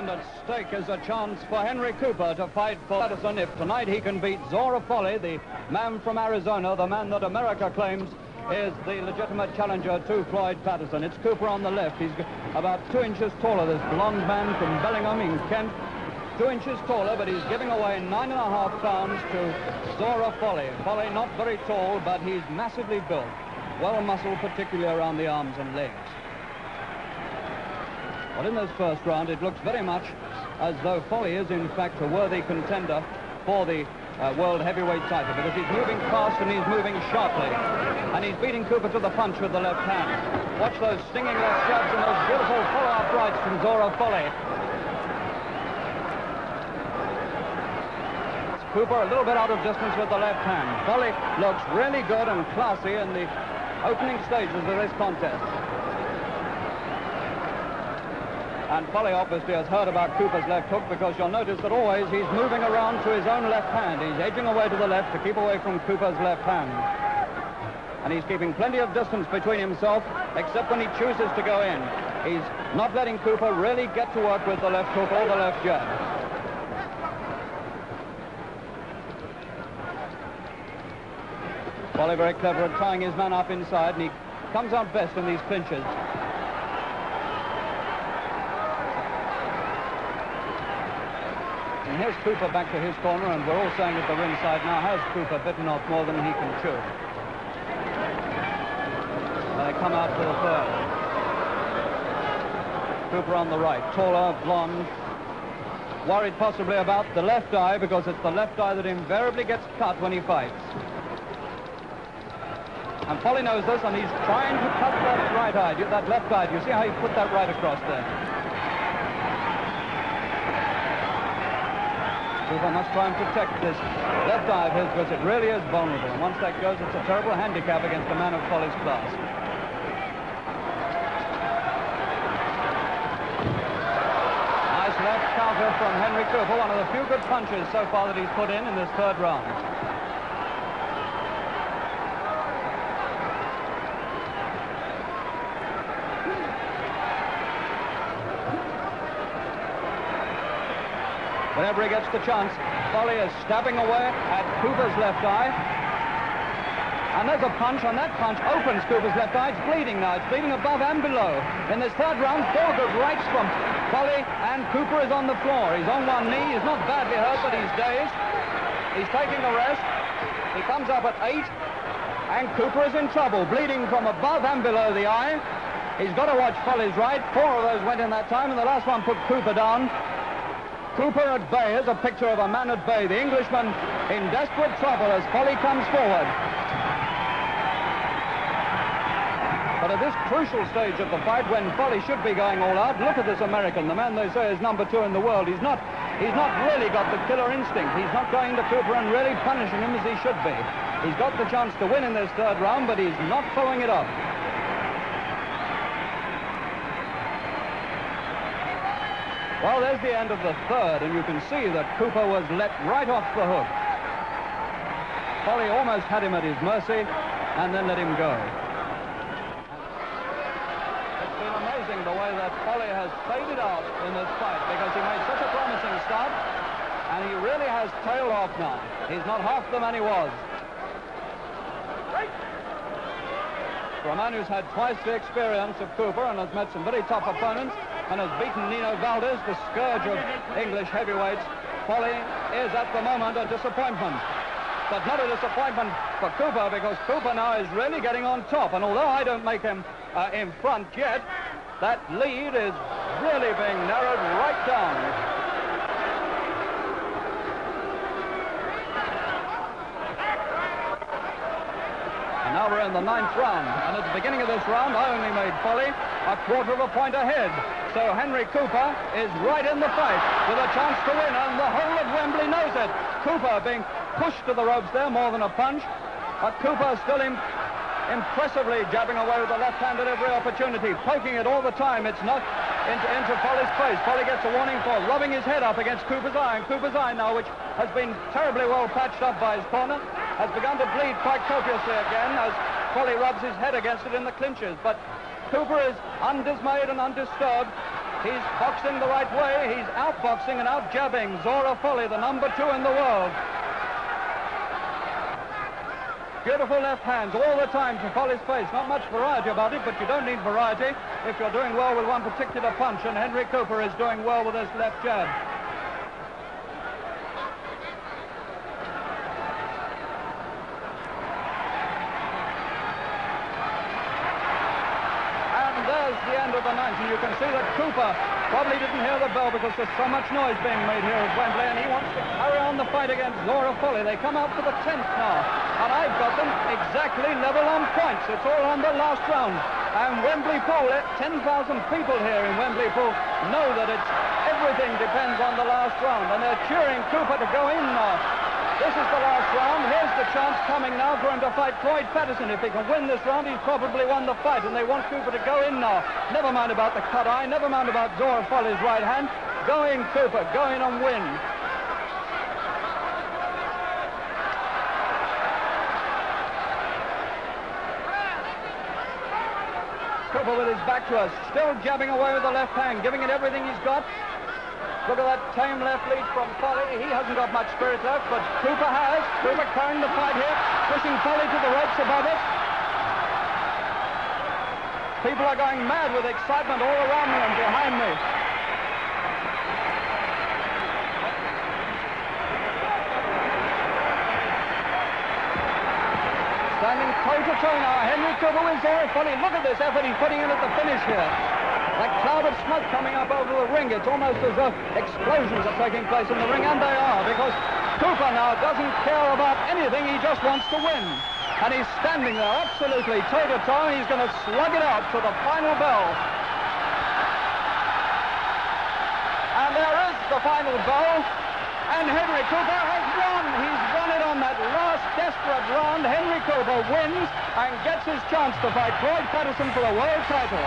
And at stake is a chance for Henry Cooper to fight for Patterson if tonight he can beat Zora Folley, the man from Arizona, the man that America claims is the legitimate challenger to Floyd Patterson. It's Cooper on the left. He's about 2 inches taller, this blonde man from Bellingham in Kent. 2 inches taller, but he's giving away 9.5 pounds to Zora Folley. Folley not very tall, but he's massively built. Well muscled, particularly around the arms and legs. But in this first round, it looks very much as though Folley is, in fact, a worthy contender for the world heavyweight title, because he's moving fast and he's moving sharply. And he's beating Cooper to the punch with the left hand. Watch those stinging left jabs and those beautiful follow-up rights from Zora Folley. Cooper a little bit out of distance with the left hand. Folley looks really good and classy in the opening stages of this contest. And Folley obviously has heard about Cooper's left hook, because you'll notice that always he's moving around to his own left hand. He's edging away to the left to keep away from Cooper's left hand. And he's keeping plenty of distance between himself, except when he chooses to go in. He's not letting Cooper really get to work with the left hook or the left jab. Folley very clever at tying his man up inside, and he comes out best in these clinches. And here's Cooper back to his corner, and we're all saying at the ringside now, has Cooper bitten off more than he can chew? They come out for the third. Cooper on the right, taller, blonde, worried possibly about the left eye, because it's the left eye that invariably gets cut when he fights. And Folley knows this, and he's trying to cut that right eye, that left eye. Do you see how he put that right across there? Cooper must try and protect this left eye of his, because it really is vulnerable. And once that goes, it's a terrible handicap against a man of Folley's class. Nice left counter from Henry Cooper, one of the few good punches so far that he's put in this third round. Whenever he gets the chance, Folley is stabbing away at Cooper's left eye. And there's a punch, and that punch opens Cooper's left eye. It's bleeding now. It's bleeding above and below. In this third round, 4 good rights from Folley, and Cooper is on the floor. He's on one knee. He's not badly hurt, but he's dazed. He's taking a rest. He comes up at 8, and Cooper is in trouble, bleeding from above and below the eye. He's got to watch Folley's right. 4 of those went in that time, and the last one put Cooper down. Cooper at bay is a picture of a man at bay. The Englishman in desperate trouble as Folley comes forward. But at this crucial stage of the fight, when Folley should be going all out, look at this American, the man they say is number 2 in the world. He's not really got the killer instinct. He's not going to Cooper and really punishing him as he should be. He's got the chance to win in this third round, but he's not following it up. Well, there's the end of the third, and you can see that Cooper was let right off the hook. Folley almost had him at his mercy, and then let him go. It's been amazing the way that Folley has faded out in this fight, because he made such a promising start, and he really has tailed off now. He's not half the man he was. For a man who's had twice the experience of Cooper and has met some very tough opponents, and has beaten Nino Valdez, the scourge of English heavyweights, Folley is at the moment a disappointment. But not a disappointment for Cooper, because Cooper now is really getting on top. And although I don't make him in front yet, that lead is really being narrowed right down. And now we're in the 9th round. And at the beginning of this round, I only made Folley a quarter of a point ahead. So Henry Cooper is right in the fight with a chance to win, and the whole of Wembley knows it. Cooper being pushed to the ropes there more than a punch. But Cooper still impressively jabbing away with the left hand at every opportunity, poking it all the time. It's not into Folley's face. Folley gets a warning for rubbing his head up against Cooper's eye, and Cooper's eye now, which has been terribly well patched up by his corner, has begun to bleed quite copiously again as Folley rubs his head against it in the clinches. But Cooper is undismayed and undisturbed. He's boxing the right way. He's outboxing and outjabbing Zora Folley, the number 2 in the world. Beautiful left hands all the time to Folley's face. Not much variety about it, but you don't need variety if you're doing well with one particular punch, and Henry Cooper is doing well with his left jab. The end of the ninth, and you can see that Cooper probably didn't hear the bell because there's so much noise being made here at Wembley, and he wants to carry on the fight against Zora Folley. They come out for the 10th now, and I've got them exactly level on points. It's all on the last round, and Wembley Pool, 10,000 people here in Wembley Pool know that everything depends on the last round, and they're cheering Cooper to go in now. This is the last round. Here's the chance coming now for him to fight Floyd Patterson. If he can win this round, he's probably won the fight, and they want Cooper to go in now. Never mind about the cut eye, never mind about Zora Folley's right hand. Go in, Cooper, go in and win. Cooper with his back to us, still jabbing away with the left hand, giving it everything he's got. Look at that tame left lead from Folley. He hasn't got much spirit left, but Cooper has. Cooper carrying the fight here, pushing Folley to the ropes above it. People are going mad with excitement all around me and behind me. Standing toe-to-toe now, Henry Cooper with Zora Folley. Look at this effort he's putting in at the finish here. That cloud of smoke coming up over the ring. It's almost as though explosions are taking place in the ring, and they are, because Cooper now doesn't care about anything. He just wants to win. And he's standing there absolutely toe-to-toe. He's going to slug it out to the final bell. And there is the final bell. And Henry Cooper has won. He's won it on that last desperate round. Henry Cooper wins and gets his chance to fight Floyd Patterson for the world title.